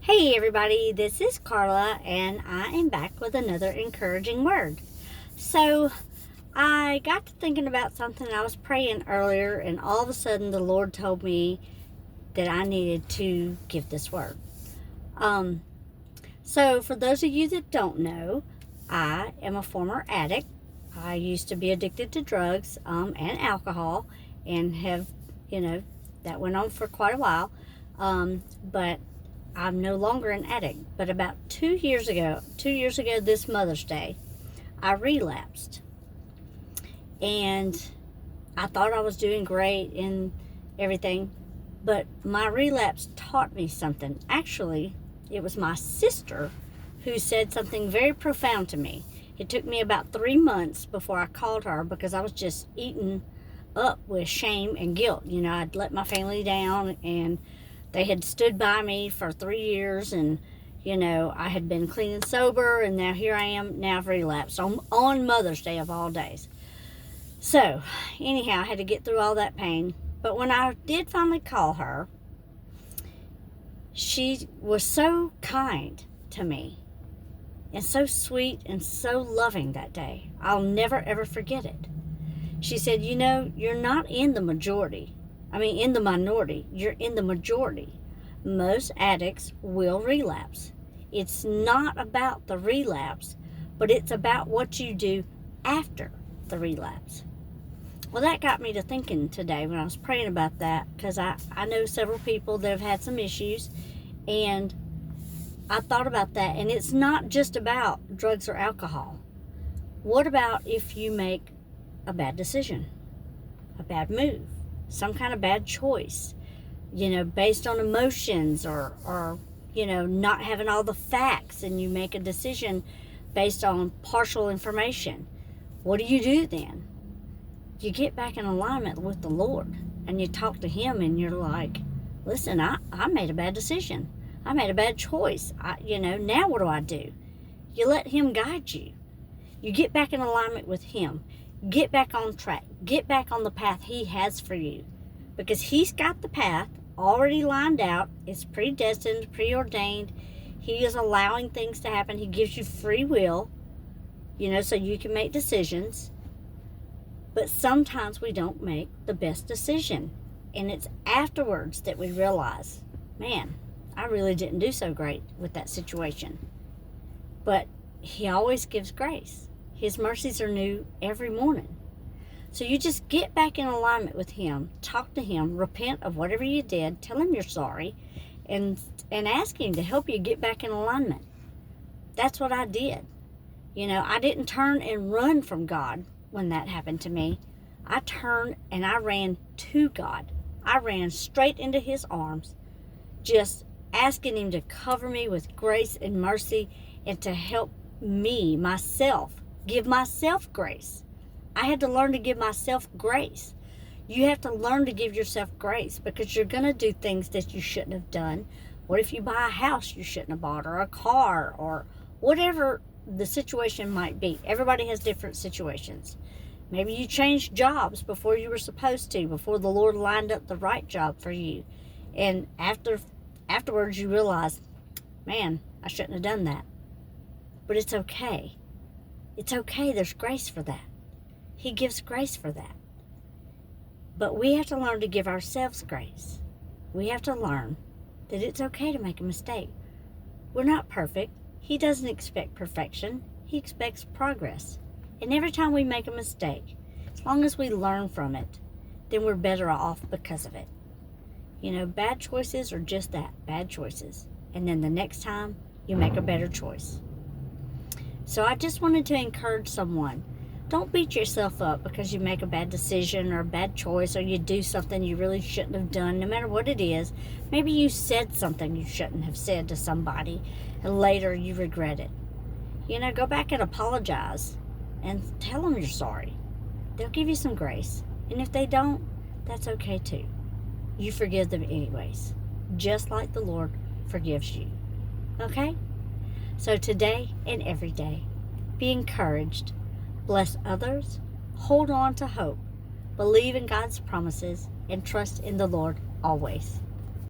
Hey everybody, this is Carla and I am back with another encouraging word. So I got to thinking about something. I was praying earlier and all of a sudden the Lord told me that I needed to give this word. So for those of you that don't know, I am a former addict. I used to be addicted to drugs and alcohol and that went on for quite a while. But I'm no longer an addict, but about 2 years ago this Mother's Day, I relapsed. And I thought I was doing great and everything, but my relapse taught me something. Actually, it was my sister who said something very profound to me. It took me about 3 months before I called her because I was just eaten up with shame and guilt. I'd let my family down and they had stood by me for 3 years, and I had been clean and sober, and now here I am. Now I've relapsed on Mother's Day of all days. So anyhow, I had to get through all that pain. But when I did finally call her, she was so kind to me and so sweet and so loving that day. I'll never ever forget it. She said, you're not in the majority. In the minority. You're in the majority. Most addicts will relapse. It's not about the relapse, but it's about what you do after the relapse. Well, that got me to thinking today when I was praying about that, because I know several people that have had some issues, and I thought about that, and it's not just about drugs or alcohol. What about if you make a bad decision, a bad move, some kind of bad choice, based on emotions or not having all the facts, and you make a decision based on partial information? What do you do then? You get back in alignment with the Lord and you talk to Him and you're like, listen, I made a bad decision. I made a bad choice. Now what do I do? You let Him guide you. You get back in alignment with Him. Get back on track. Get back on the path He has for you. Because He's got the path already lined out. It's predestined, preordained. He is allowing things to happen. He gives you free will, so you can make decisions. But sometimes we don't make the best decision. And it's afterwards that we realize, man, I really didn't do so great with that situation. But He always gives grace. His mercies are new every morning. So you just get back in alignment with Him, talk to Him, repent of whatever you did, tell Him you're sorry, and ask Him to help you get back in alignment. That's what I did. I didn't turn and run from God when that happened to me. I turned and I ran to God. I ran straight into His arms, just asking Him to cover me with grace and mercy and to help me, myself, give myself grace. I had to learn to give myself grace. You have to learn to give yourself grace because you're going to do things that you shouldn't have done. What if you buy a house you shouldn't have bought, or a car, or whatever the situation might be? Everybody has different situations. Maybe you changed jobs before you were supposed to, before the Lord lined up the right job for you. And afterwards you realize, man, I shouldn't have done that. But it's okay. It's okay. There's grace for that. He gives grace for that. But we have to learn to give ourselves grace. We have to learn that it's okay to make a mistake. We're not perfect. He doesn't expect perfection. He expects progress. And every time we make a mistake, as long as we learn from it, then we're better off because of it. Bad choices are just that, bad choices. And then the next time, you make a better choice. So I just wanted to encourage someone. Don't beat yourself up because you make a bad decision or a bad choice, or you do something you really shouldn't have done, no matter what it is. Maybe you said something you shouldn't have said to somebody, and later you regret it. Go back and apologize and tell them you're sorry. They'll give you some grace. And if they don't, that's okay too. You forgive them anyways, just like the Lord forgives you. Okay? So today and every day, be encouraged. Bless others. Hold on to hope. Believe in God's promises and trust in the Lord always.